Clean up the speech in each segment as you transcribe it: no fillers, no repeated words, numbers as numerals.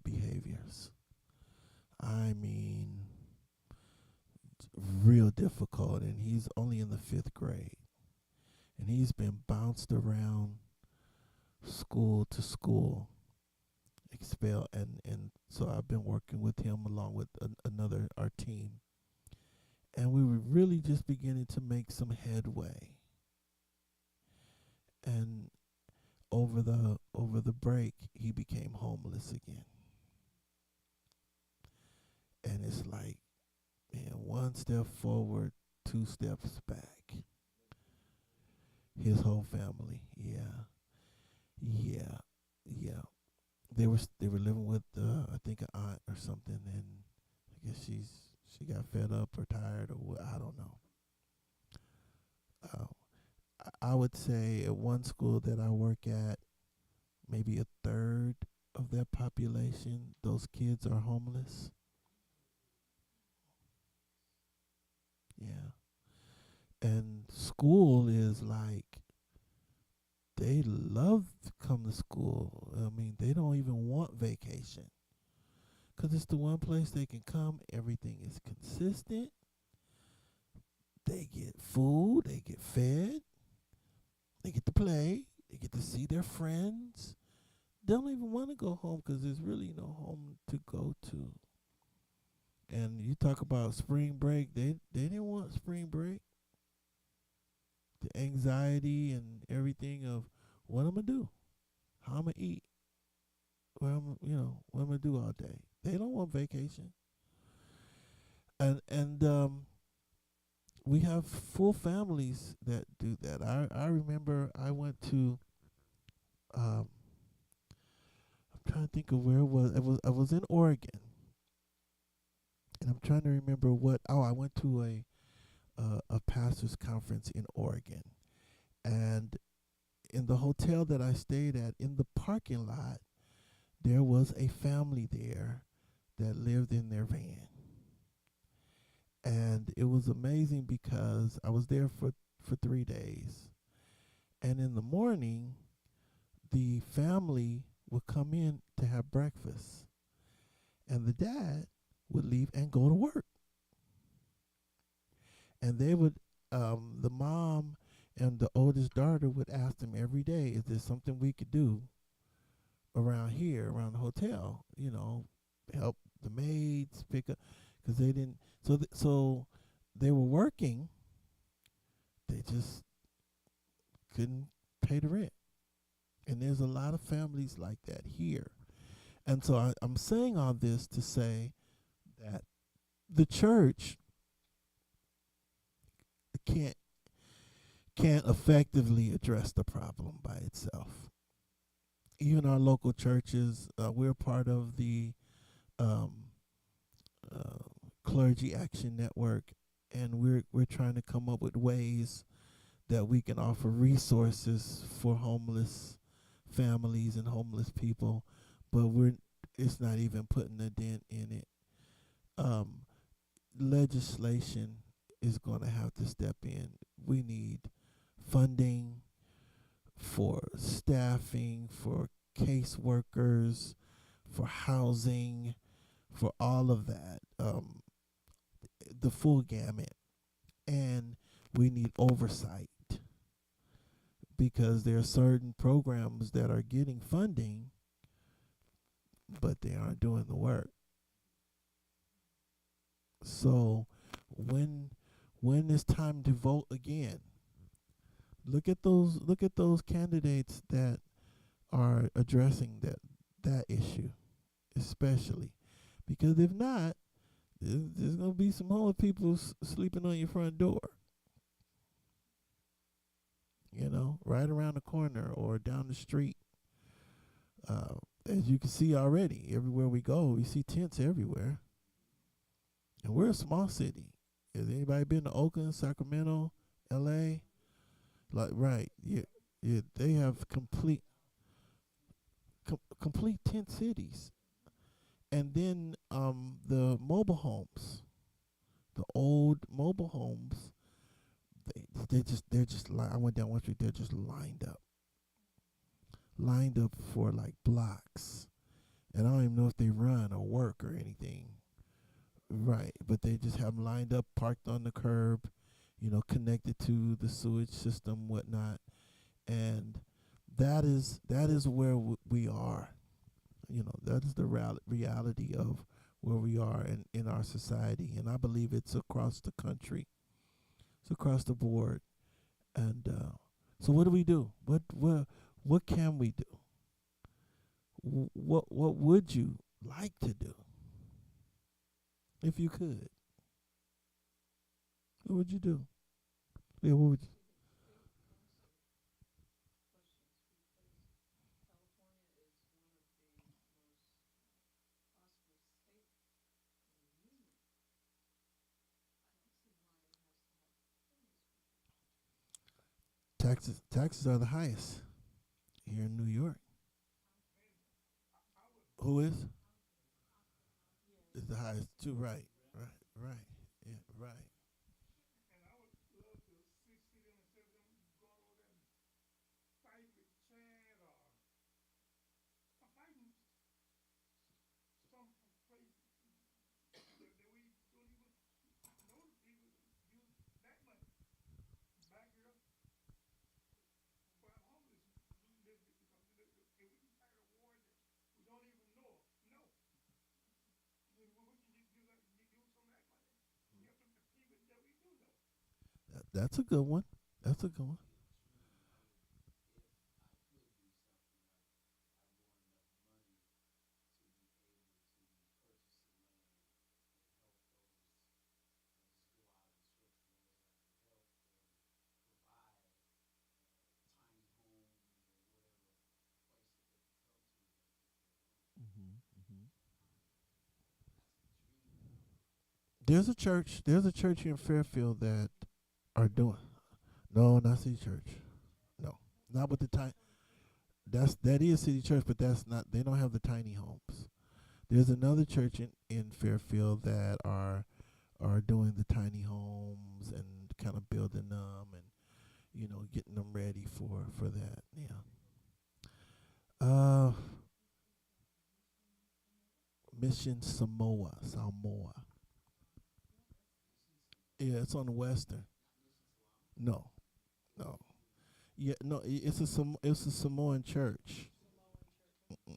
behaviors. I mean, real difficult. And he's only in the fifth grade. And he's been bounced around school to school, expelled. And so I've been working with him along with another, our team. And we were really just beginning to make some headway. And over the break, he became homeless again. And it's like, man, one step forward, two steps back. His whole family, yeah, yeah, yeah. They were living with I think an aunt or something, and I guess she got fed up or tired or what, I don't know. Uh, I would say at one school that I work at, maybe a third of that population, those kids are homeless. Yeah, and school is like they love to come to school. I mean, they don't even want vacation because it's the one place they can come. Everything is consistent. They get food, they get fed, they get to play, they get to see their friends. They don't even want to go home because there's really no home to go to. And you talk about spring break, they didn't want spring break. The anxiety and everything of what I'm gonna do, how I'm gonna eat, what I'm gonna do all day. They don't want vacation. And we have full families that do that. I remember I went to um I'm trying to think of where it was. I was in Oregon, and I'm trying to remember what. Oh, I went to a pastors conference in Oregon, and in the hotel that I stayed at, in the parking lot, there was a family there that lived in their van. And it was amazing because I was there for 3 days. And in the morning, the family would come in to have breakfast. And the dad would leave and go to work. And the mom and the oldest daughter would ask them every day, is there something we could do around here, around the hotel? Help the maids pick up, because they didn't. So they were working. They just couldn't pay the rent. And there's a lot of families like that here. And so I'm saying all this to say that the church can't can't effectively address the problem by itself. Even our local churches, we're part of the um, uh, Clergy Action Network, and we're trying to come up with ways that we can offer resources for homeless families and homeless people, but it's not even putting a dent in it. Um, Legislation is going to have to step in. We need funding for staffing, for caseworkers, for housing, for all of that, the full gamut. And we need oversight because there are certain programs that are getting funding, but they aren't doing the work. So when it's time to vote again, look at those candidates that are addressing that issue, especially because if not, there's gonna be some homeless people sleeping on your front door. Right around the corner or down the street. Uh, as you can see already, everywhere we go, we see tents everywhere. And we're a small city. Has anybody been to Oakland, Sacramento, L.A.? Like, right? Yeah, yeah. They have complete tent cities, and then the mobile homes, the old mobile homes. I went down one street. They're just lined up for like blocks, and I don't even know if they run or work or anything. Right, but they just have them lined up, parked on the curb, connected to the sewage system, whatnot, and that is where we are. That is the reality of where we are in our society, and I believe it's across the country, it's across the board. And so, what do we do? What can we do? What would you like to do if you could? What would you do? Yeah, what would you? Taxes are the highest here in New York. Who is the highest too? Right, right, right. Yeah, right. That's a good one. That's a good one. Hmm. There's a church here in Fairfield that are doing. No, not City Church. No, not with the tiny. That is City Church, but that's not. They don't have the tiny homes. There's another church in Fairfield that are doing the tiny homes and kind of building them and getting them ready for that. Yeah. Uh, Mission Samoa. Yeah, it's on the western. No, no. Yeah, no. It's a Samoan church,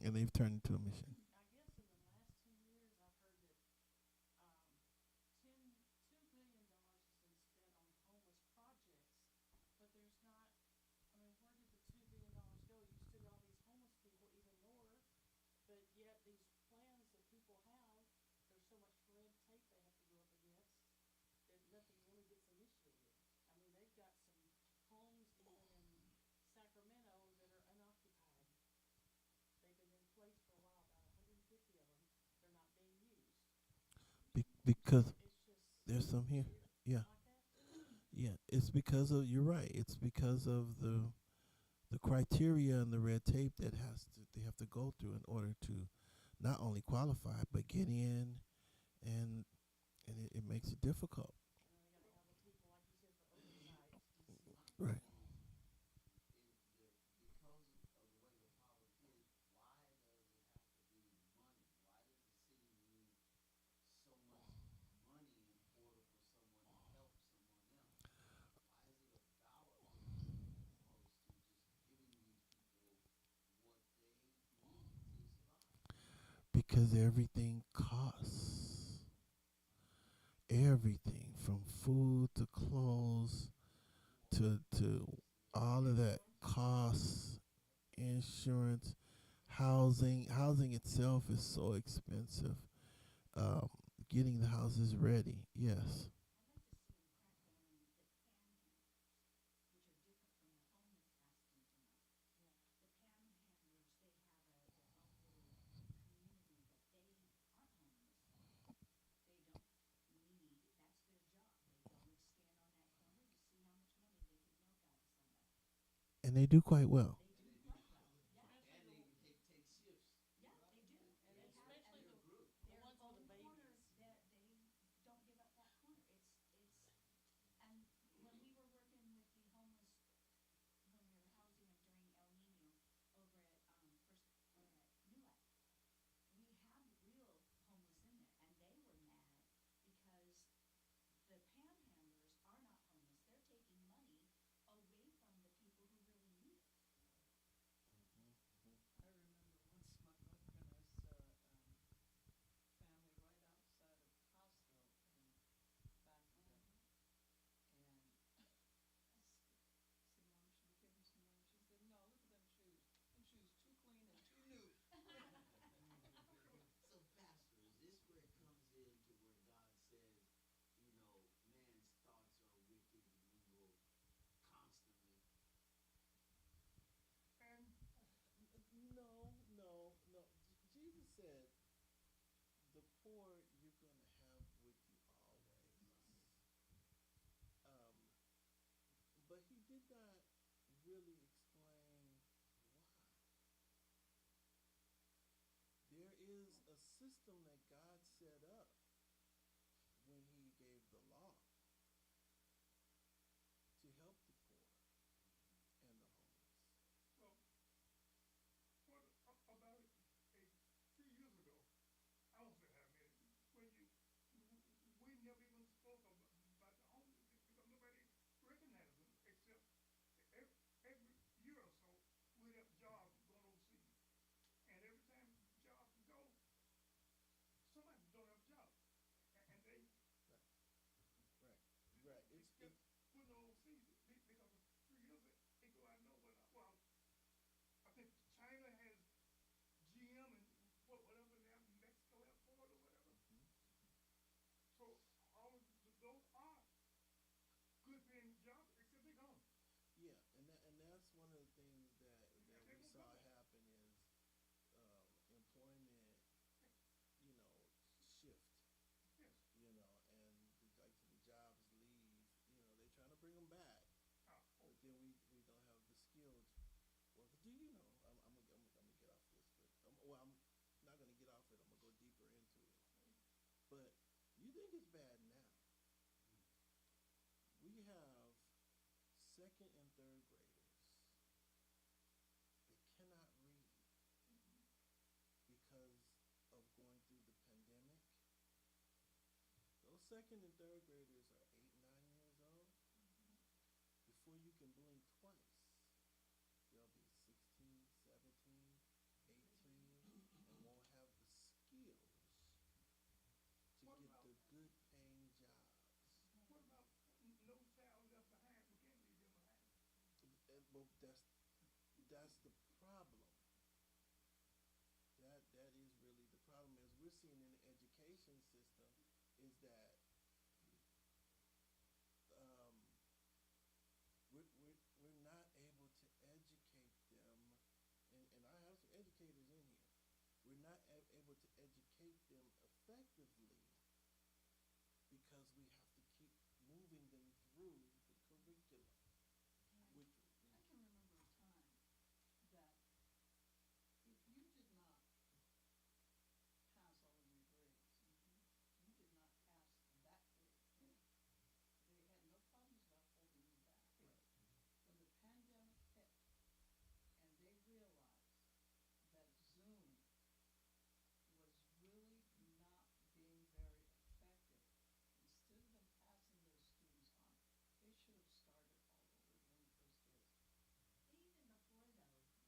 and they've turned into a mission. Because there's some here. Yeah, yeah. It's because of you're right. It's because of the criteria and the red tape that they have to go through in order to not only qualify but get in, and it makes it difficult. Right. Because everything costs. Everything from food to clothes to all of that costs, insurance, housing. Housing itself is so expensive. Um, Getting the houses ready, yes. And they do quite well. really explain why. There is a system that God set up when He gave the law to help the poor and the homeless. Well, what about a few years ago? I won't say how many. When you we never even spoke about the homeless because nobody recognized them except every year or so we'd have jobs going overseas, and every time jobs go, somebody don't have a job, and they Right, right, right. It's kept putting them overseas because a few years ago I know when well I think China has GM and whatever now Mexico have Ford or whatever. mhm. So all of those are good paying jobs except they're gone. Yeah, and that's one of the things that And they we won't saw come back. happen is employment, you know, shift, Yes. you know, and like the jobs leave, you know, they're trying to bring them back, Oh, but then we don't have the skilled workers. Do you know? I'm gonna get off this, but well, I'm not gonna get off it. I'm gonna go deeper into it. okay. But you think it's bad now? We have second and third graders that cannot read Mm-hmm. because of going through the pandemic. Those second and third graders are 8, 9 years old. Mm-hmm. Before you can blink twice, they'll be 16, 17, 18, and won't have the skills to What get about the good paying jobs. what about no child left behind? We can't leave them behind. But that's the problem. That is really the problem. As we're seeing in the education system, is that um, we're not able to educate them, and I have some educators in here. We're not able to educate them effectively because we have to keep moving them through the curriculum. I, Which I can remember a time that if you did not pass all of your grades, you did not pass that grade. They had no problems about holding you back. right, When the pandemic hit and they realized that Zoom was really not being very effective, instead of them passing those students on, they should have started all over when the first year. Even before though, if through eighth grade,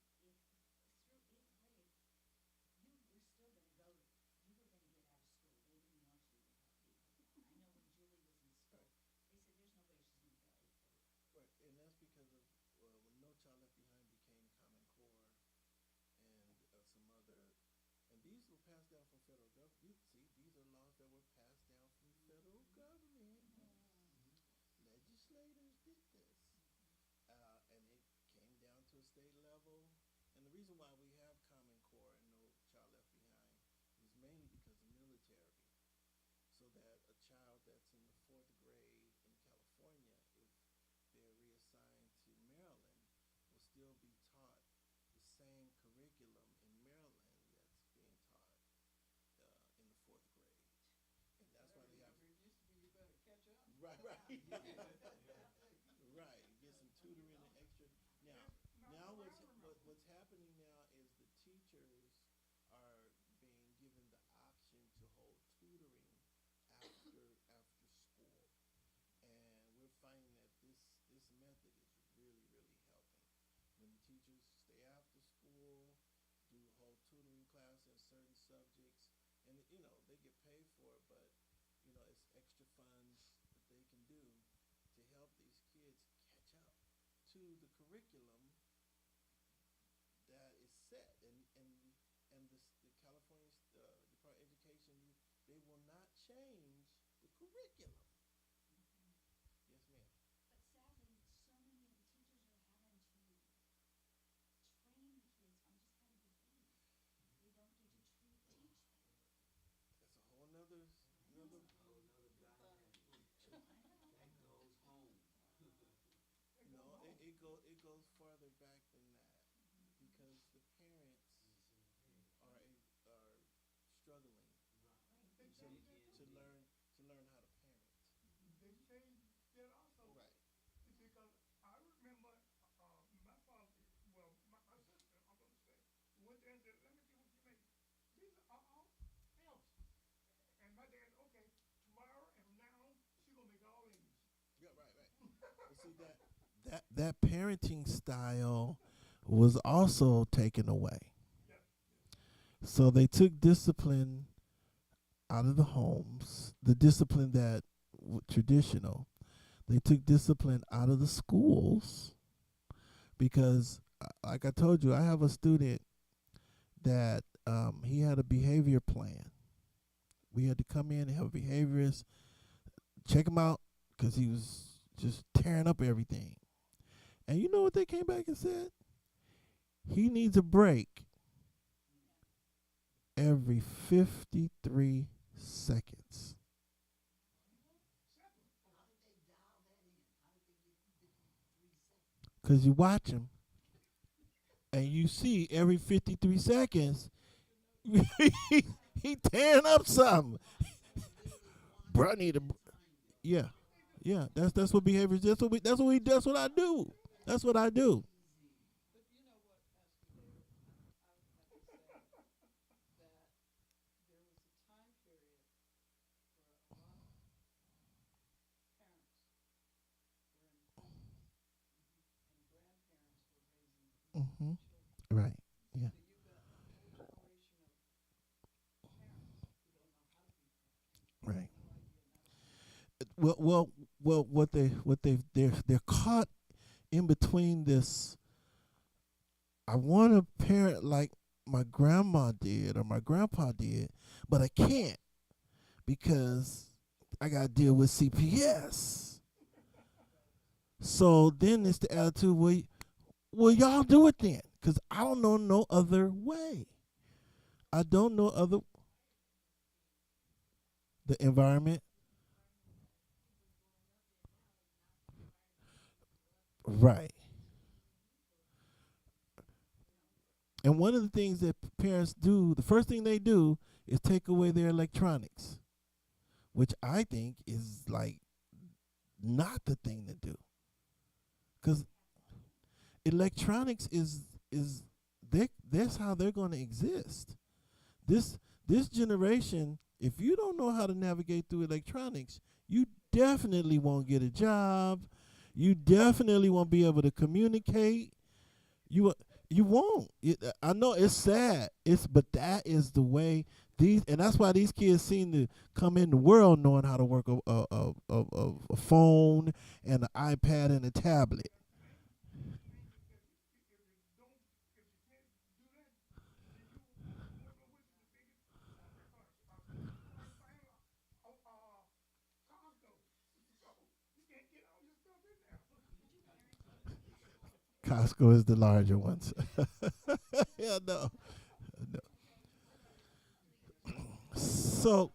you were still gonna go, you were gonna get out of school. They didn't want you to be home. I know when Julie was in school, right, they said there's no way she's gonna get eighth grade. right, and that's because of when No Child Left Behind became Common Core and some other, and these were passed down from federal government. You see, these are laws that were passed down from federal government. Legislators did this, and it came down to a state level. And the reason why we have Common Core and No Child Left Behind is mainly because of military. So that a child that's in the fourth grade in California, if they're reassigned to Maryland, will still be taught the same curriculum in Maryland that's being taught in the fourth grade. And that's why they have It used to be you better catch up. right, right. Get some tutoring and extra. Now what's happening now is the teachers are being given the option to hold tutoring after school, and we're finding that this method is really helping. When the teachers stay after school, do whole tutoring class in certain subjects, and you know they get paid for it, but you know it's extra funds that they can do to help these kids catch up to the curriculum that is set, and the California Department of Education, they will not change the curriculum. Yes, ma'am. But sadly, so many of the teachers are having to train the kids on just how to behave. They don't get to teach them. That's a whole nother I another. know. Whole nother dynamic. I know. That goes home. They go No, home. it goes farther back than that because the parents are struggling They to changed that too. learn how to parent. They changed that also. Right. You see, because I remember my father, well, my sister, I'm going to say, went there and said, let me see what you made. These are all F's. And my dad, okay, tomorrow and from now on, she going to make all A's. Yeah, right. But see that parenting style was also taken away. Yes, yes. So they took discipline out of the homes, the discipline that traditional. They took discipline out of the schools because, like I told you, I have a student that he had a behavior plan. We had to come in and have a behaviorist check him out because he was just tearing up everything. And you know what they came back and said? He needs a break every 53 seconds. Seven. How did they dial that in? How did they get 53 seconds? Because you watch him and you see every 53 seconds, he tearing up something. So literally Bro, I watching need a, and timing. yeah, yeah. That's what behavior is. That's what I do. That's what I do. Crazy. But you know what, Pastor David, I would have to say that there was a time period where a lot of parents were in homes and grandparents were raising Hmm. children. Right. Yeah. So you've got a whole generation of parents who don't know how to be parents, Right. have no idea how to be parents. Well, well, well. They're caught in between this. I want to parent like my grandma did or my grandpa did, but I can't because I got to deal with CPS. So then it's the attitude, well, y'all do it then, because I don't know no other way. I don't know other the environment. Right. And one of the things that parents do, the first thing they do is take away their electronics, which I think is like not the thing to do. Because electronics is that's how they're going to exist. This this generation, if you don't know how to navigate through electronics, you definitely won't get a job. You definitely won't be able to communicate. You you won't. I know it's sad. But that is the way these, and that's why these kids seem to come in the world knowing how to work a phone and an iPad and a tablet. Which means that if you can't do that, then you won't know which is the biggest store. You know what I'm saying? Costco. So you can't get all your stuff in there. Could you parent in a traditional way? Costco is the larger ones. Yeah, no, no. So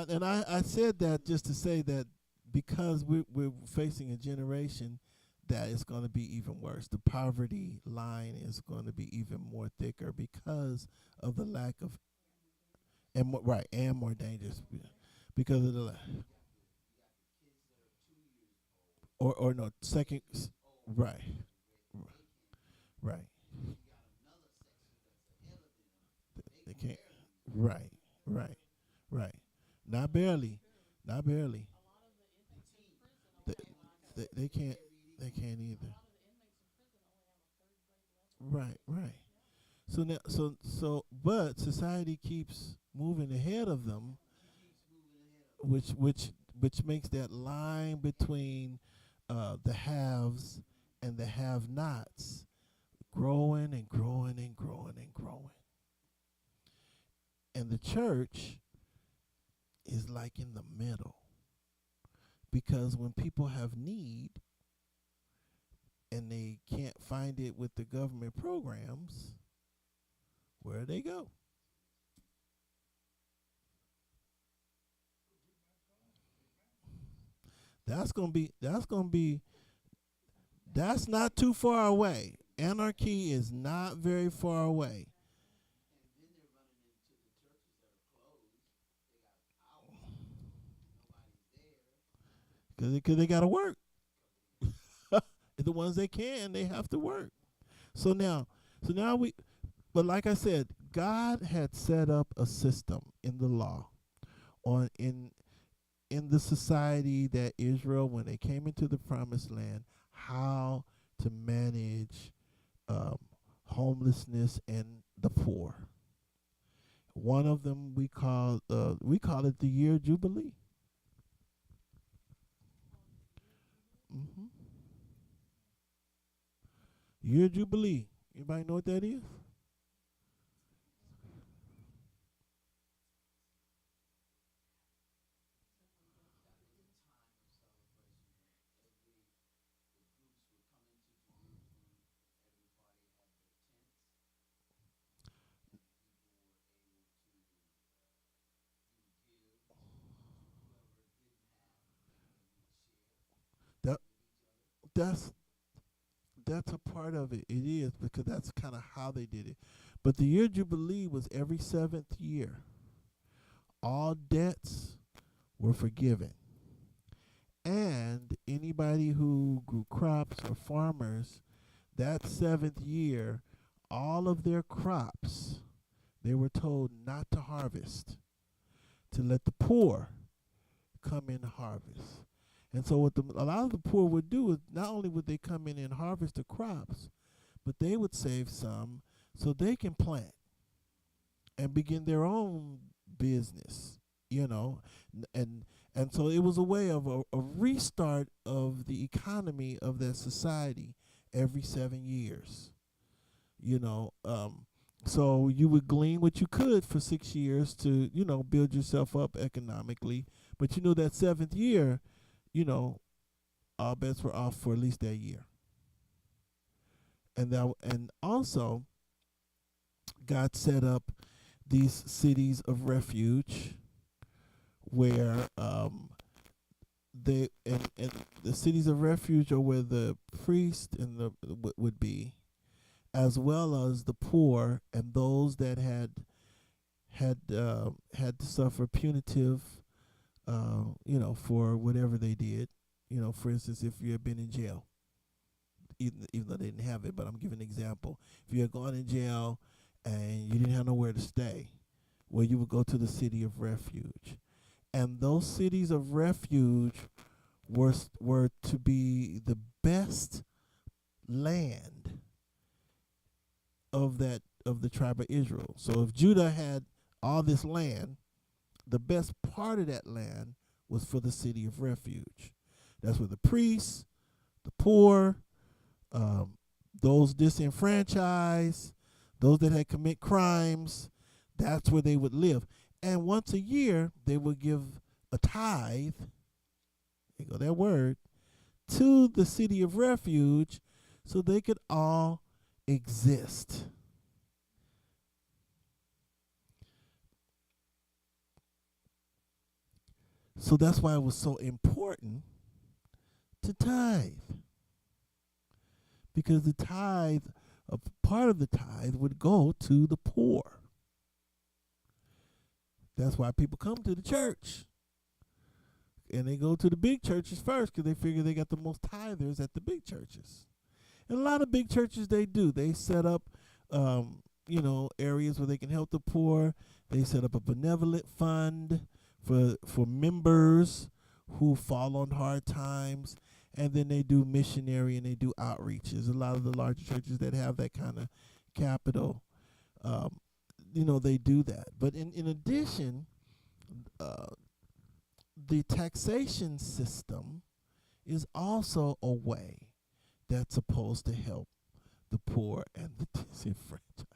and I said that just to say that because we're facing a generation that is going to be even worse. The poverty line is going to be even more thicker because of the lack of right and more dangerous because of the You got the kids that are 2 years old, or no second years old right and they can't read. right And then you got another section that's ahead of them. They they can can't barely read. right right right not barely not barely A lot of the The inmates in teens, prison the they, only young have ones, they, a they they can't can't read they either. can't a either lot of the inmates in prison only have a third grade level. right Yeah. so now but society keeps moving ahead of them She keeps moving ahead of them. which makes that line between the haves and the have-nots growing and growing and growing and growing. And the church is like in the middle because when people have need and they can't find it with the government programs, where do they go? That's gonna be That's not too far away. Anarchy is not very far away. Because they got to work. The ones they can, they have to work. So now, so now we, but like I said, God had set up a system in the law on in the society that Israel, when they came into the promised land, how to manage um, homelessness and the poor. One of them we call it the year jubilee. hmm Year jubilee. Anybody know what that is? That that's that's a part of it. It is because that's kind of how they did it. But the year jubilee was every seventh year. All debts were forgiven, and anybody who grew crops or farmers, that seventh year, all of their crops, they were told not to harvest, to let the poor come in and harvest. And so a lot of the poor would do is not only would they come in and harvest the crops, but they would save some so they can plant and begin their own business, you know. And so it was a way of a restart of the economy of that society every 7 years, you know. So you would glean what you could for 6 years to, build yourself up economically. But that seventh year, you know, all bets were off for at least that year. And also God set up these cities of refuge where and the cities of refuge are where the priest and the would be, as well as the poor and those that had to suffer punitive, for whatever they did. For instance, if you had been in jail, even though they didn't have it, but I'm giving an example. If you had gone in jail and you didn't have nowhere to stay, well, you would go to the city of refuge. And those cities of refuge were to be the best land of the tribe of Israel. So if Judah had all this land, the best part of that land was for the city of refuge. That's where the priests, the poor, those disenfranchised, those that had commit crimes, that's where they would live. And once a year, they would give a tithe, there go that word, to the city of refuge so they could all exist. So that's why it was so important to tithe. Because the tithe, a part of the tithe would go to the poor. That's why people come to the church. And they go to the big churches first because they figure they got the most tithers at the big churches. And a lot of big churches, they do. They set up, areas where they can help the poor. They set up a benevolent fund for members who fall on hard times. And then they do missionary and they do outreaches. A lot of the larger churches that have that kind of capital, they do that. But in addition, the taxation system is also a way that's supposed to help the poor and the disenfranchised.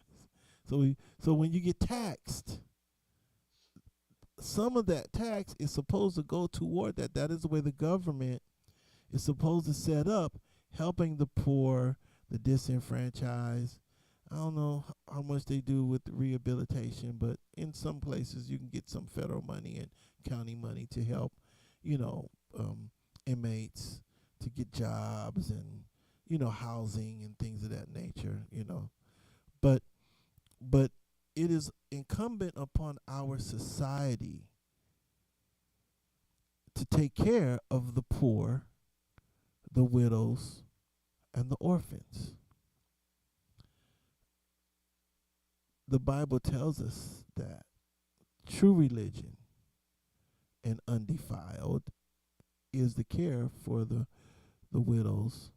So when you get taxed, some of that tax is supposed to go toward that. That is the way the government is supposed to set up, helping the poor, the disenfranchised. I don't know how much they do with the rehabilitation, but in some places you can get some federal money and county money to help, inmates to get jobs and, housing and things of that nature, but but it is incumbent upon our society to take care of the poor, the widows, and the orphans. The Bible tells us that true religion and undefiled is the care for the widows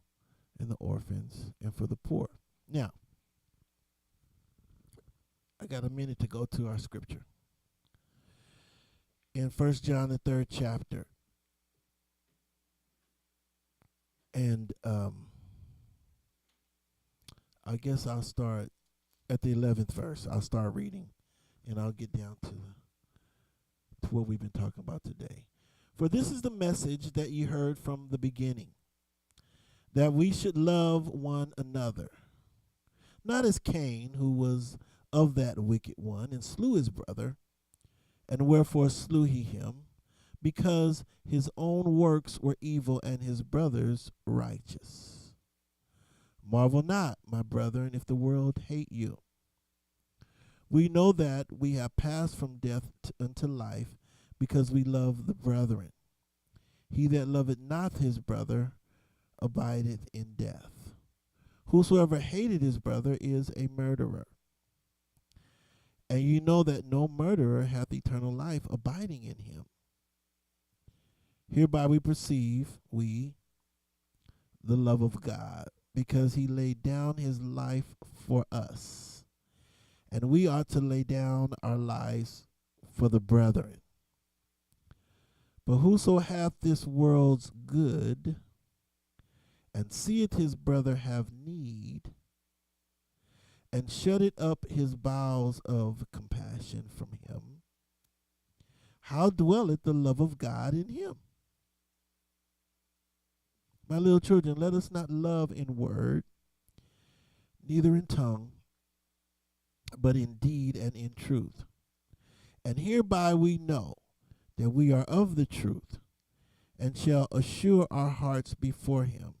and the orphans and for the poor. Now, I got a minute to go to our scripture. In 1 John, the 3rd chapter, and I guess I'll start at the 11th verse. I'll start reading, and I'll get down to what we've been talking about today. For this is the message that you heard from the beginning, that we should love one another. Not as Cain, who was of that wicked one, and slew his brother. And wherefore slew he him? Because his own works were evil, and his brother's righteous. Marvel not, my brethren, if the world hate you. We know that we have passed from death unto life, because we love the brethren. He that loveth not his brother abideth in death. Whosoever hated his brother is a murderer. And you know that no murderer hath eternal life abiding in him. Hereby we perceive, the love of God, because he laid down his life for us. And we ought to lay down our lives for the brethren. But whoso hath this world's good, and seeth his brother have need, and shutteth up his bowels of compassion from him, how dwelleth the love of God in him? My little children, let us not love in word, neither in tongue, but in deed and in truth. And hereby we know that we are of the truth, and shall assure our hearts before him.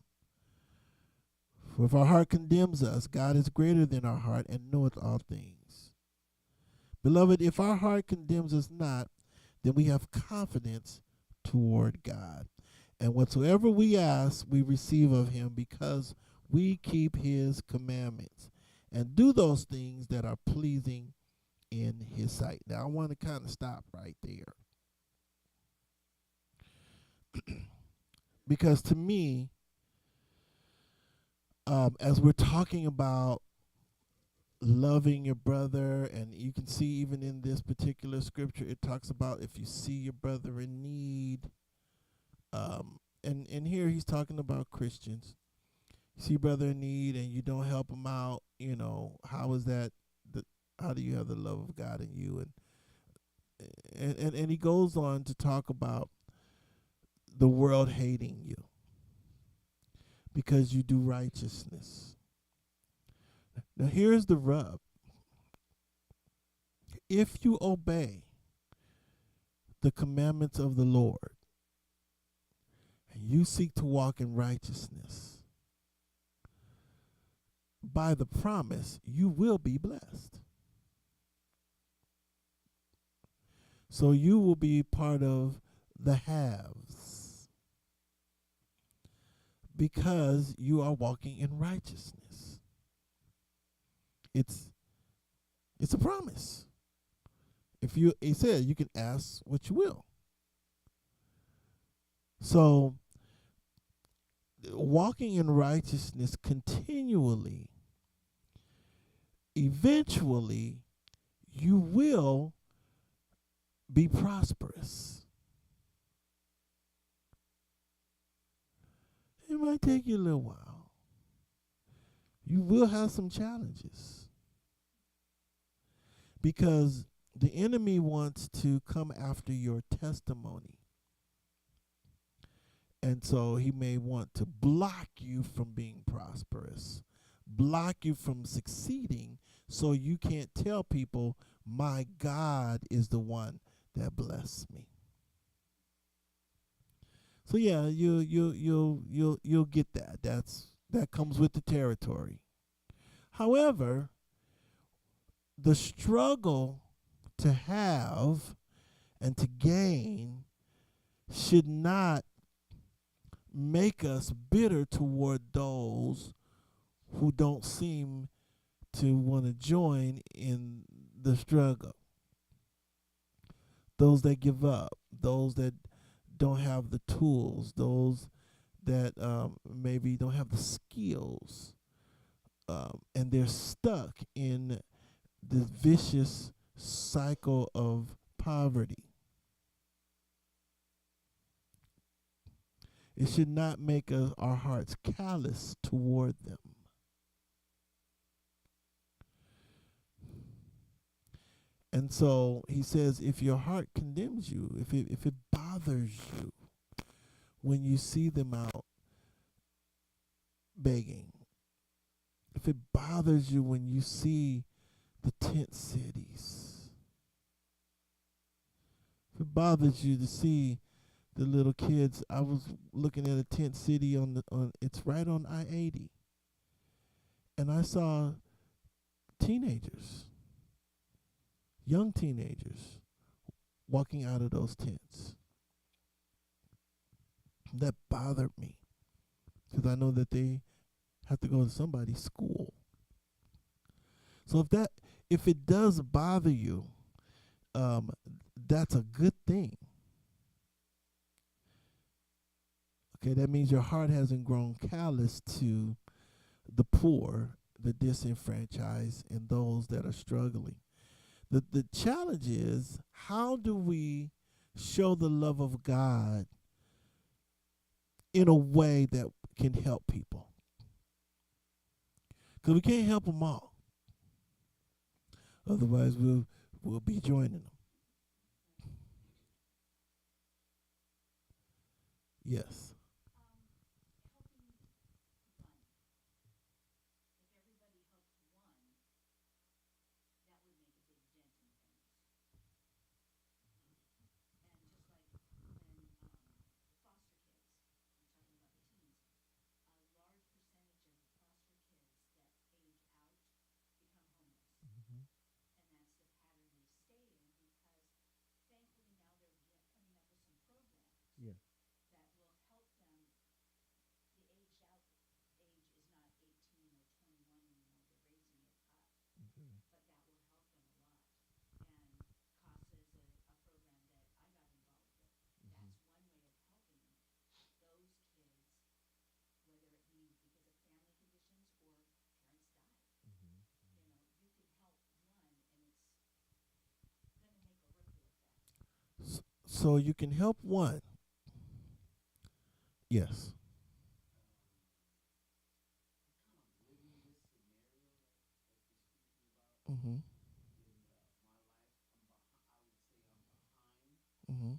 For if our heart condemns us, God is greater than our heart, and knoweth all things. Beloved, if our heart condemns us not, then we have confidence toward God. And whatsoever we ask, we receive of him, because we keep his commandments, and do those things that are pleasing in his sight. Now, I want to kind of stop right there. Because to me, as we're talking about loving your brother, and you can see even in this particular scripture, it talks about if you see your brother in need, and here he's talking about Christians. You see brother in need and you don't help him out, how is that? How do you have the love of God in you? And he goes on to talk about the world hating you because you do righteousness. Now here's the rub. If you obey the commandments of the Lord and you seek to walk in righteousness, by the promise, you will be blessed. So you will be part of the haves because you are walking in righteousness. It's a promise. It says you can ask what you will. So walking in righteousness continually, eventually you will be prosperous. It might take you a little while. You will have some challenges because the enemy wants to come after your testimony. And so he may want to block you from being prosperous, block you from succeeding, so you can't tell people, my God is the one that blessed me. So yeah, you'll get that. That's That comes with the territory. However, the struggle to have and to gain should not make us bitter toward those who don't seem to want to join in the struggle. Those that give up, those that don't have the tools, those that maybe don't have the skills, and they're stuck in this vicious cycle of poverty. It should not make our hearts callous toward them. And so he says, if your heart condemns you, if it bothers you when you see them out begging, if it bothers you when you see the tent cities, if it bothers you to see the little kids, I was looking at a tent city on it's right on I-80, and I saw teenagers, young teenagers, walking out of those tents. That bothered me because I know that they have to go to somebody's school. So if it does bother you, that's a good thing. Okay, that means your heart hasn't grown callous to the poor, the disenfranchised, and those that are struggling. The challenge is, how do we show the love of God in a way that can help people? Because we can't help them all. Otherwise, we'll be joining them. Yes. Helping one. If everybody helped one, that would make a big dent in things. And just like when the foster kids, we're talking about the teens, a large percentage of foster kids that age out become homeless. Mm-hmm. And that's the pattern they stay in because thankfully now they're coming up with some programs Yeah. that will help them. The aged out age is not 18 or 21 anymore, they're raising it up, Okay. but that will help them a lot. And CASA is a program that I got involved with. Mm-hmm. That's one way of helping those kids, whether it be because of family conditions or parents died. Mm-hmm. You know, you can help one and it's going to make a ripple effect. So you can help one. Yes. kind of living this scenario that you're speaking about Mm-hmm. in my life. I would say I'm behind Mm-hmm.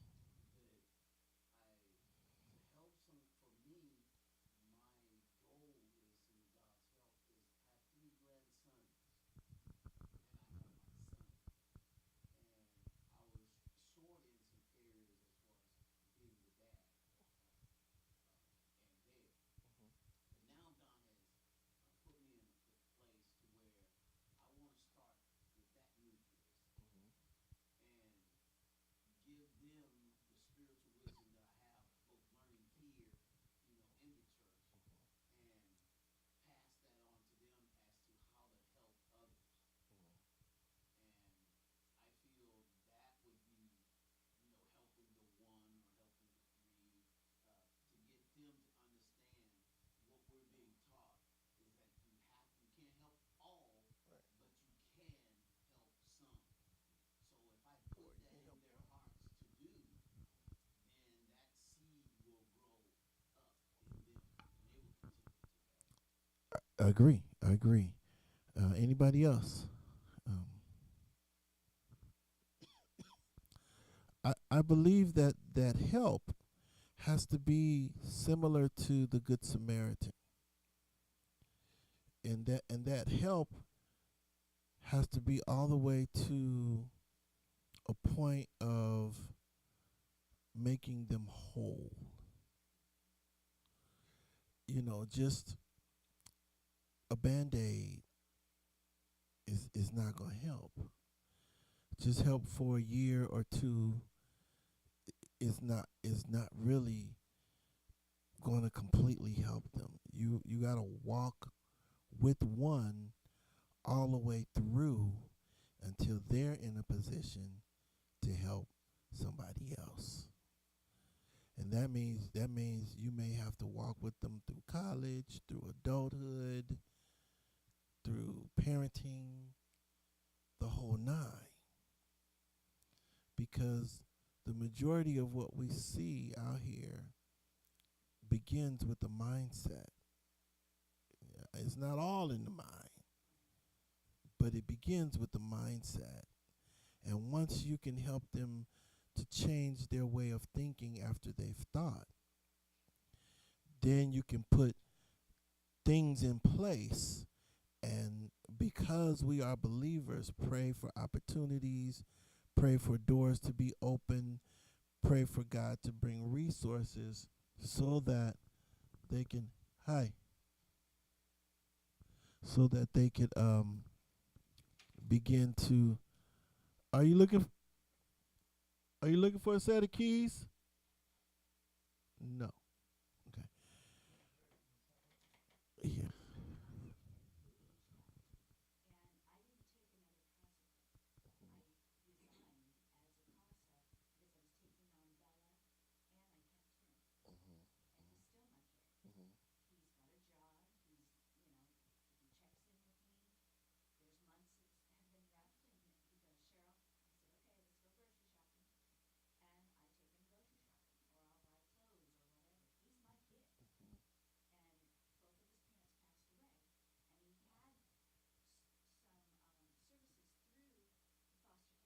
that to help some, for me, my goal is in God's help is I have three grandsons and I have my son. And I was short in some areas as far as being the dad and head. But now God has put me in a place to where I want to start with that nucleus and give them the spiritual wisdom that I have, both learning here, in the church, and pass that on to them as to how to help others. And I feel that would be, helping the one or helping the three, to get them to understand what we're being taught is that you can't help all, but you can help some. So if I put that in their hearts to do, then that seed will grow up in them, and they will continue to help. I agree. I agree. Anybody else? Um, I believe that help has to be similar to the Good Samaritan, and that help has to be all the way to a point of making them whole. Just a band-aid is not going to help. Just help for a year or two is not really going to completely help them. You got to walk with one all the way through until they're in a position to help somebody else. And that means you may have to walk with them through college, through adulthood, through parenting, the whole nine. Because the majority of what we see out here begins with the mindset. It's not all in the mind, but it begins with the mindset. And once you can help them to change their way of thinking after they've thought, then you can put things in place. And because we are believers, pray for opportunities, pray for doors to be open, pray for God to bring resources so that they can, hi, so that they could begin to. Are you looking? Are you looking for a set of keys? No. Okay. Yeah. And I didn't take another CASA class. I resigned as a CASA because I was taking on Bella and I kept him. And he's still my kid. He's got a job. He checks in with me. There's months that have been rough, and he goes, Cheryl. I said, okay, let's go grocery shopping. And I take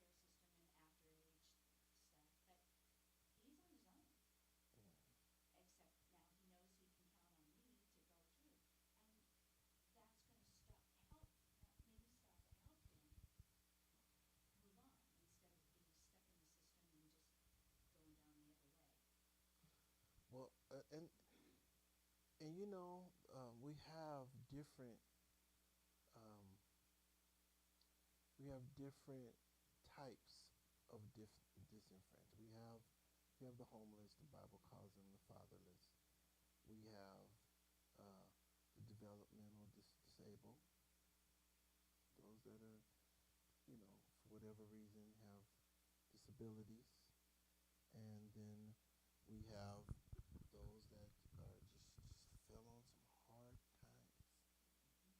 him grocery shopping, or I'll buy clothes or whatever. He's my kid. And both of his parents passed away, and he had some services through the foster care system and after age stuff, but he's on his own. Except now he knows he can count on me to go through, and that's going to help me help him move on instead of being stuck in the system and just going down the other way. Well, and we have different um, we have different types of disenfranchised. We have the homeless. The Bible calls them the fatherless. We have the developmental disabled, those that are, for whatever reason, have disabilities. And then we have those that are just fell on some hard times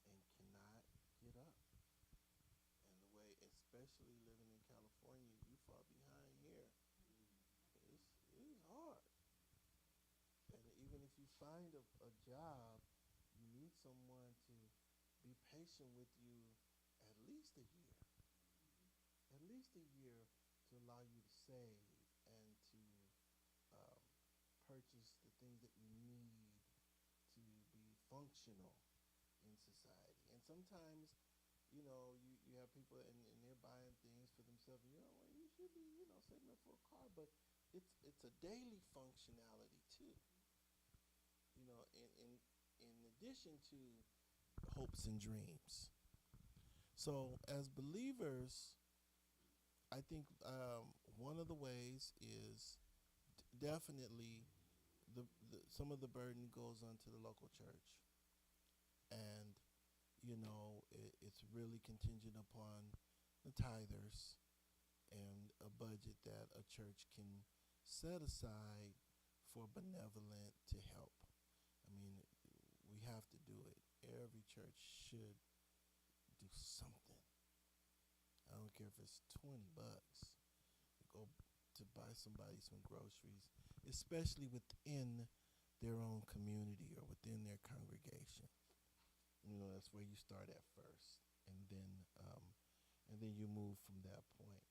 and cannot get up. And the way, especially living in California, you fall behind here. It's hard. And even if you find a job, you need someone to be patient with you at least a year. At least a year to allow you to save and to um, purchase the things that you need to be functional in society. And sometimes, you have people and they're buying things for themselves. Well, you should be, saving up for a car, but it's a daily functionality too. In addition to hopes and dreams. So as believers, I think one of the ways is definitely some of the burden goes onto the local church, and it's really contingent upon the tithers and a budget that a church can set aside for benevolent to help. I mean, we have to do it. Every church should do something. I don't care if it's $20 to go to buy somebody some groceries, especially within their own community or within their congregation. That's where you start at first, and then you move from that point,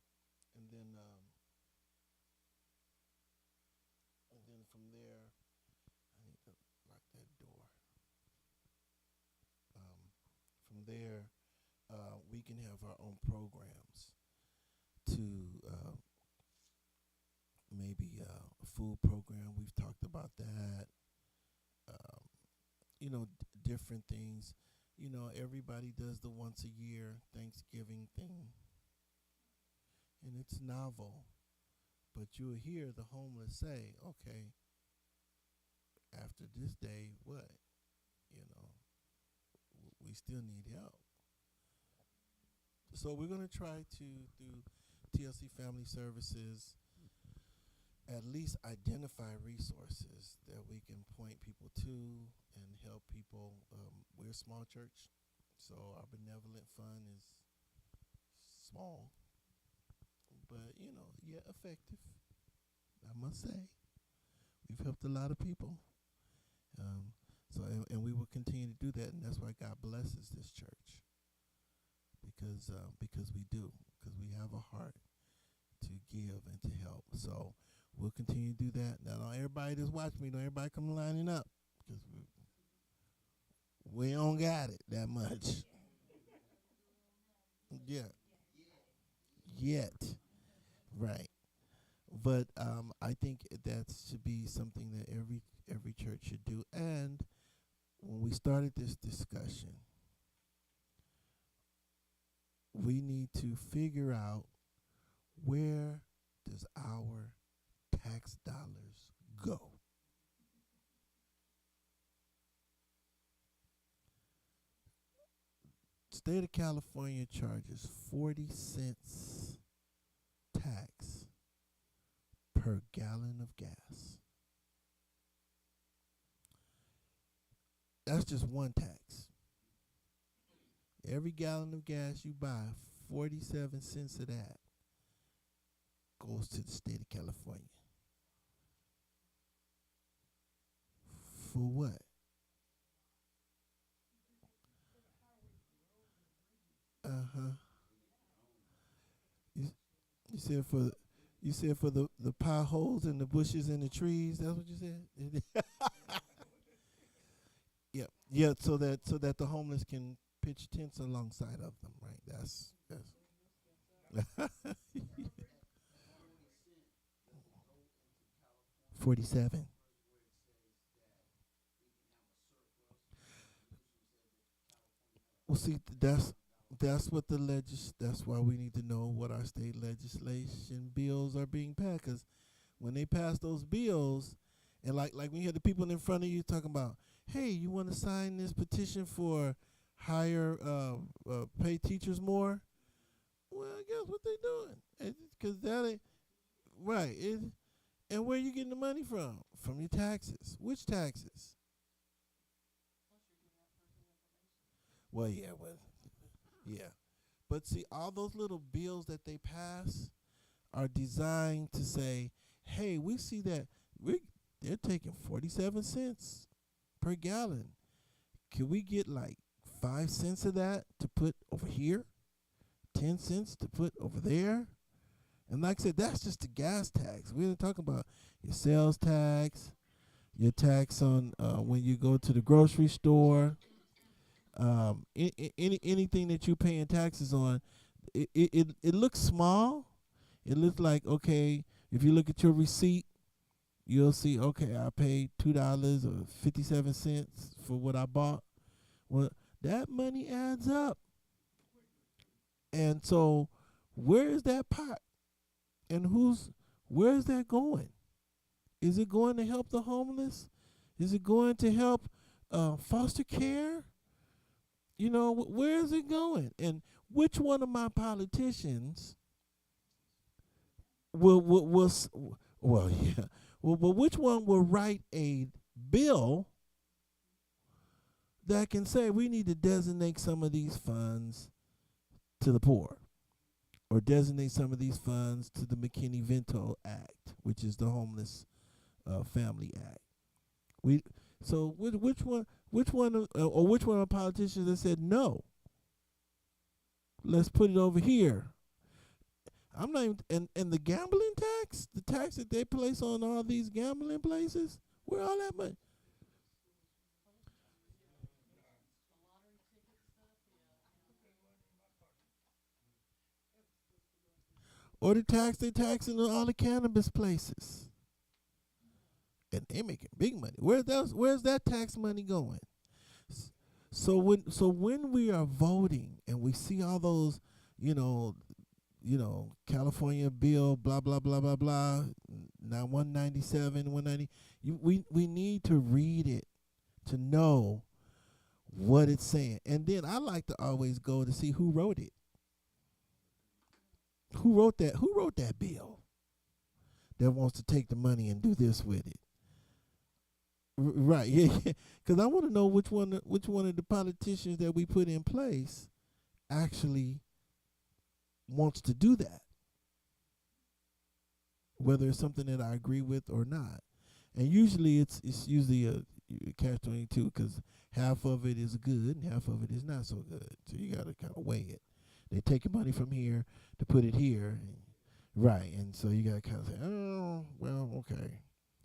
and then from there, I need to lock that door. From there, we can have our own programs to maybe a food program. We've talked about that. Um, different things. everybody does the once a year Thanksgiving thing, and it's novel. But you'll hear the homeless say, "Okay, after this day, what? You know, we still need help." So we're going to try to, through TLC Family Services, at least identify resources that we can point people to and help people. We're a small church, so our benevolent fund is small, but yet effective. I must say, we've helped a lot of people. And we will continue to do that, and that's why God blesses this church, because we do, because we have a heart to give and to help. So we'll continue to do that. Now, don't everybody that's watching me, don't everybody come lining up, because we don't got it that much. Yeah, yet, right. But I think that should be something that every church should do. And when we started this discussion, we need to figure out, where does our tax dollars go? State of California charges 40 cents tax per gallon of gas. That's just one tax. Every gallon of gas you buy, 47 cents of that goes to the state of California. For what? Uh-huh. You, you said for the potholes and the bushes and the trees. That's what you said. Yeah, yeah. So that the homeless can pitch tents alongside of them. Right. That's 47. Well, see, that's what that's why we need to know what our state legislation bills are being passed. Because when they pass those bills, and like when you have the people in front of you talking about, hey, you want to sign this petition for higher pay teachers more? Well, I guess what they doing, because that ain't right. And where you getting the money from? From your taxes. Which taxes? Well, yeah, yeah. But see, all those little bills that they pass are designed to say, hey, we see that they're taking 47 cents per gallon. Can we get like 5 cents of that to put over here? 10 cents to put over there? And like I said, that's just the gas tax. We're not talking about your sales tax, your tax on when you go to the grocery store, anything that you're paying taxes on. It looks small. It looks like, okay, if you look at your receipt, you'll see, okay, I paid $2.57 for what I bought. Well, that money adds up. And so where is that pot? And where is that going? Is it going to help the homeless? Is it going to help foster care? Where is it going? And which one of my politicians will well, yeah. Well, but which one will write a bill that can say we need to designate some of these funds to the poor, or designate some of these funds to the McKinney-Vento Act, which is the Homeless Family Act? So which one or which one of the politicians that said no? Let's put it over here. I'm not even, and the gambling tax, the tax that they place on all these gambling places, where all that money? Or the tax they taxing on all the cannabis places, and they making big money. Where's that tax money going? So when we are voting and we see all those, you know, California bill, blah blah blah blah blah, now 197, 190. We need to read it to know what it's saying, and then I like to always go to see who wrote it. Who wrote that? Who wrote that bill that wants to take the money and do this with it? Right? Yeah, yeah. Because I want to know which one of the politicians that we put in place actually wants to do that, whether it's something that I agree with or not. And usually it's usually a catch 22 because half of it is good and half of it is not so good. So you got to kind of weigh it. They take money from here to put it here, right? And so you got to kind of say, oh, well, okay.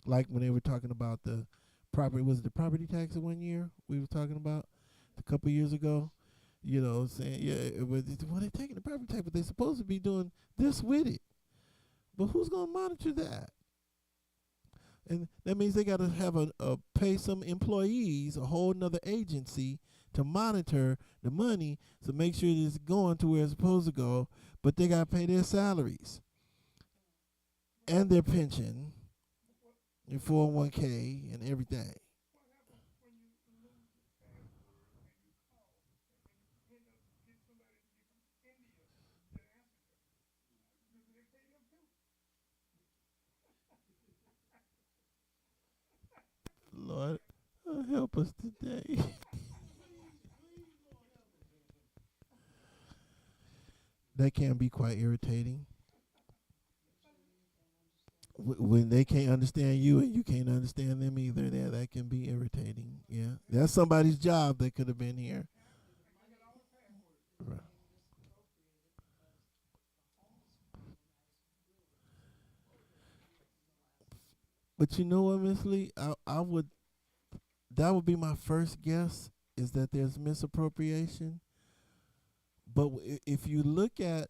Like when they were talking about the property, was it the property tax of 1 year we were talking about a couple years ago? Saying, yeah, well, they're taking the property tax, but they're supposed to be doing this with it. But who's going to monitor that? And that means they got to have pay some employees, a whole nother agency to monitor the money to make sure it's going to where it's supposed to go. But they got to pay their salaries and their pension, and 401k and everything. What happens when you lose your password and you call and you end up get somebody from India that answers you? Do they pay them too? Lord, help us today. That can be quite irritating when they can't understand you and you can't understand them either. That can be irritating. Yeah, that's somebody's job that could have been here. And you get all the passwords. Right. But you know what, Miss Lee, I would that would be my first guess is that there's misappropriation. But if you look at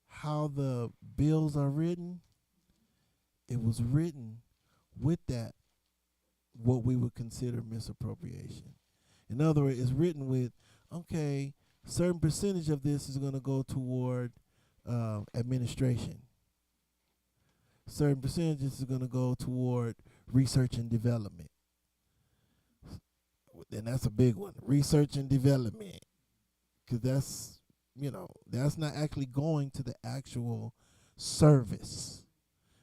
how the bills are written, it was written with that what we would consider misappropriation. In other words, it's written with, okay, certain percentage of this is going to go toward administration. Certain percentages is going to go toward research and development. And that's a big one, research and development, because that's not actually going to the actual service,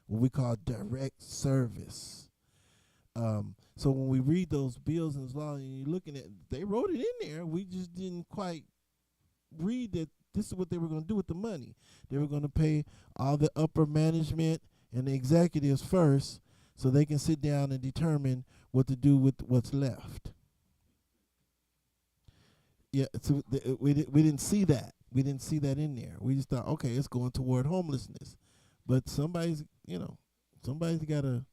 what we call direct service. So when we read those bills and laws, and you're looking at, they wrote it in there. We just didn't quite read that this is what they were going to do with the money. They were going to pay all the upper management and the executives first, so they can sit down and determine what to do with what's left. Yeah, so we didn't see that. We didn't see that in there. We just thought, okay, it's going toward homelessness, but somebody's got to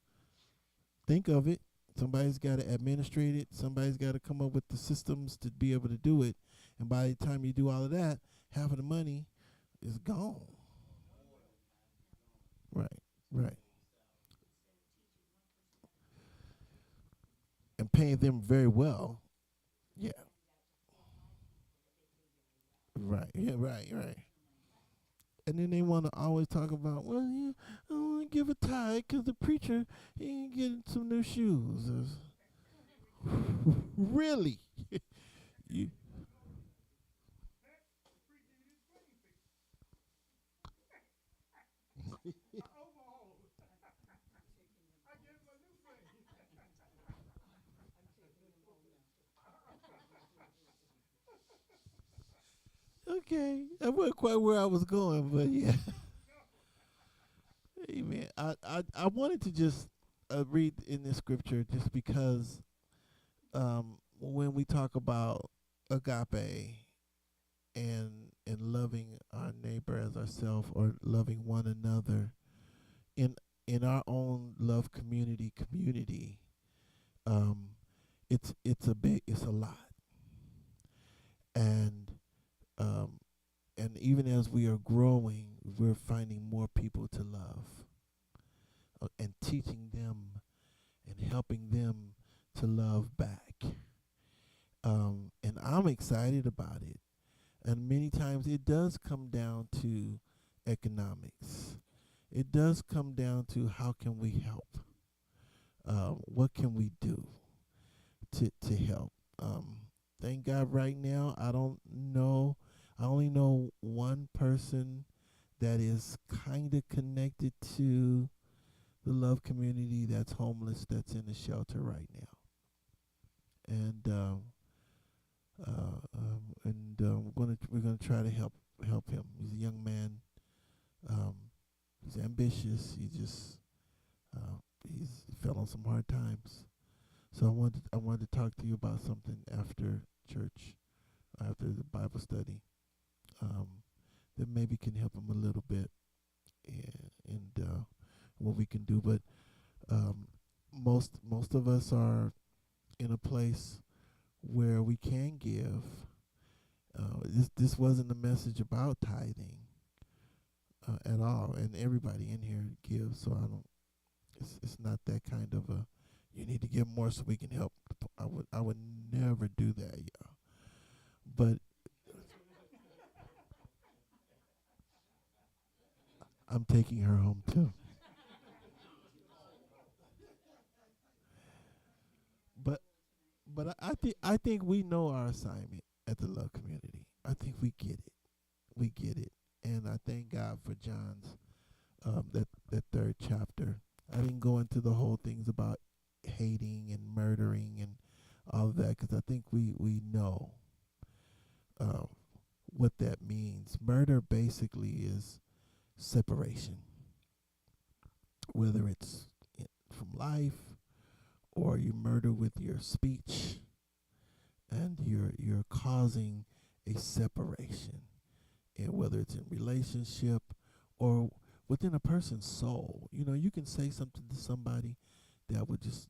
think of it. Somebody's got to administrate it. Somebody's got to come up with the systems to be able to do it. And by the time you do all of that, half of the money is gone. Right, right. And paying them very well. Yeah. Right. Yeah. Right. Right. And then they want to always talk about, well, yeah, I want to give a tithe because the preacher he ain't getting some new shoes. Really? You, That the preacher in his plane fix. Overhaul. I gave him a new plane. okay, that wasn't quite where I was going, but yeah. Amen. I wanted to just read in this scripture just because when we talk about agape and loving our neighbor as ourselves or loving one another in our own love community, um, it's a lot, and um, and even as we are growing, we're finding more people to love and teaching them and helping them to love back. And I'm excited about it. And many times it does come down to economics. It does come down to how can we help? What can we do to help? Thank God right now I don't know. I only know one person that is kind of connected to the love community that's homeless, that's in a shelter right now. And we're gonna try to help him. He's a young man. Um, he's ambitious. He's fell on some hard times. So I wanted to talk to you about something after church, after the Bible study, um, that maybe can help him a little bit, and what we can do. But most of us are in a place where we can give. This wasn't a message about tithing at all, and everybody in here gives. So I don't. It's not that kind of a. You need to give more so we can help. I would never do that, y'all. But I'm taking her home too. But I think we know our assignment at the Love Community. I think we get it. We get it, and I thank God for John's that third chapter. I didn't go into the whole things about hating and murdering and all of that because I think we know uh, what that means. Murder basically is separation, whether it's from life or you murder with your speech, and you're causing a separation, and whether it's in relationship or within a person's soul. You can say something to somebody that would just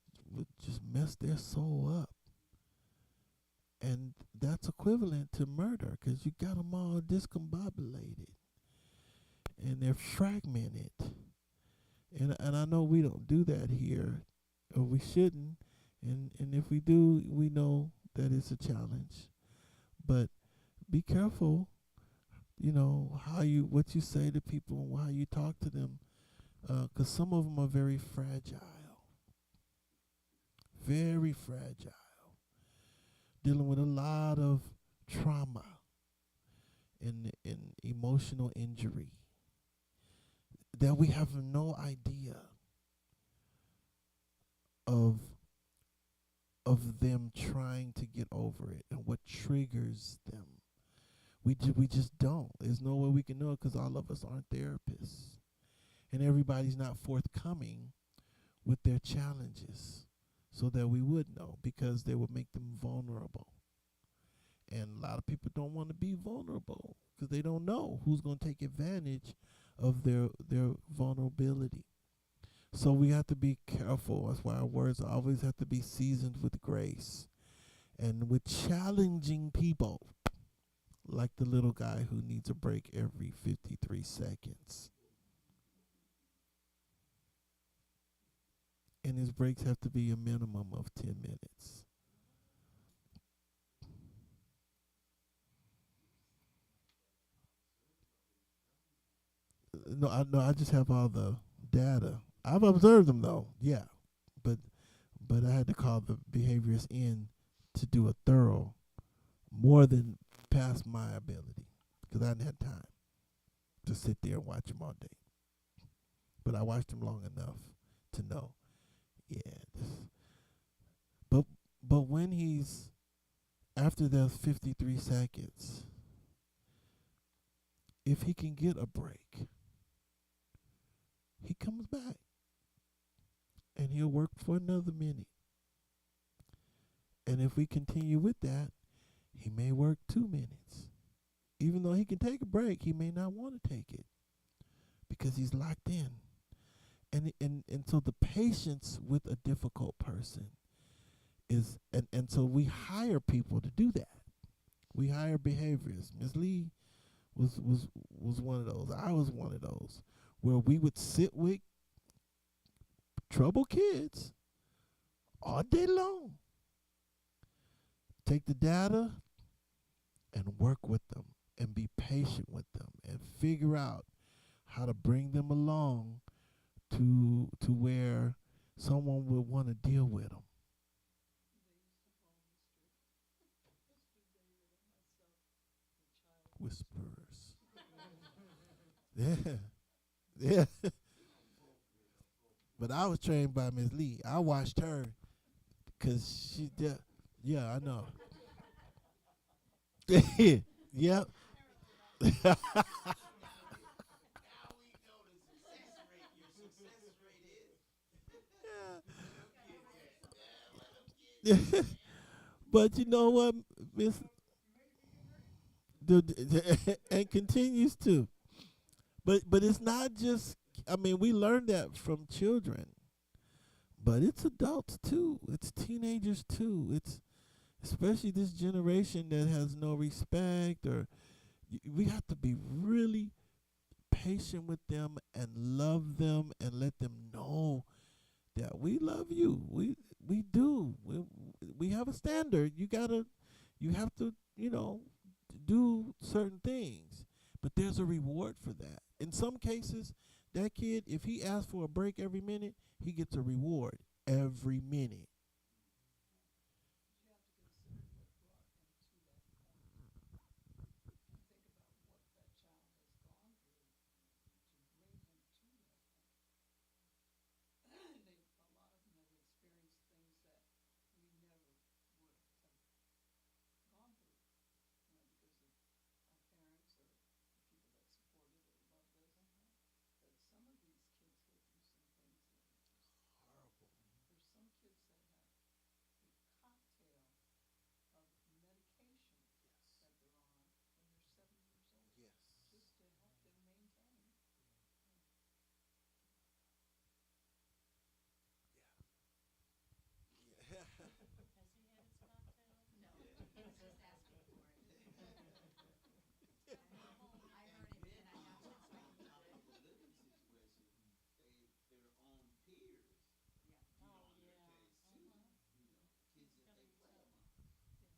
mess their soul up, and that's equivalent to murder because you got them all discombobulated and they're fragmented. And I know we don't do that here, or we shouldn't. And if we do, we know that it's a challenge. But be careful, what you say to people and how you talk to them, because some of them are very fragile, dealing with a lot of trauma and emotional injury that we have no idea of them trying to get over it and what triggers them. We just don't. There's no way we can know because all of us aren't therapists, and everybody's not forthcoming with their challenges, so that we would know because they would make them vulnerable. And a lot of people don't want to be vulnerable because they don't know who's going to take advantage of their vulnerability. So we have to be careful. That's why our words always have to be seasoned with grace and with challenging people, like the little guy who needs a break every 53 seconds. And his breaks have to be a minimum of 10 minutes. No, I just have all the data. I've observed them though, yeah, but I had to call the behaviorists in to do a thorough, more than past my ability, because I hadn't had time to sit there and watch him all day. But I watched him long enough to know, yeah. But when he's after those 53 seconds, if he can get a break, he comes back and he'll work for another minute. And if we continue with that, he may work 2 minutes. Even though he can take a break, he may not want to take it because he's locked in. And so the patience with a difficult person is, and so we hire people to do that. We hire behaviorists. Ms. Lee was one of those. I was one of those where we would sit with troubled kids all day long Take the data and work with them and be patient with them and figure out how to bring them along to where someone would want to deal with them. They used to call Mr. Whisperers. Yeah, yeah. But I was trained by Miss Lee. I watched her because she did. Yeah, I know. Yep. Now we know the success rate. Your success rate is. But you know what, Miss, and continues to. But it's not just. I mean, we learned that from children, but it's adults too. It's teenagers too. It's especially this generation that has no respect, or we have to be really patient with them and love them and let them know that we love you. We do. We have a standard. You have to, do certain things. But there's a reward for that. In some cases, that kid, if he asks for a break every minute, he gets a reward every minute.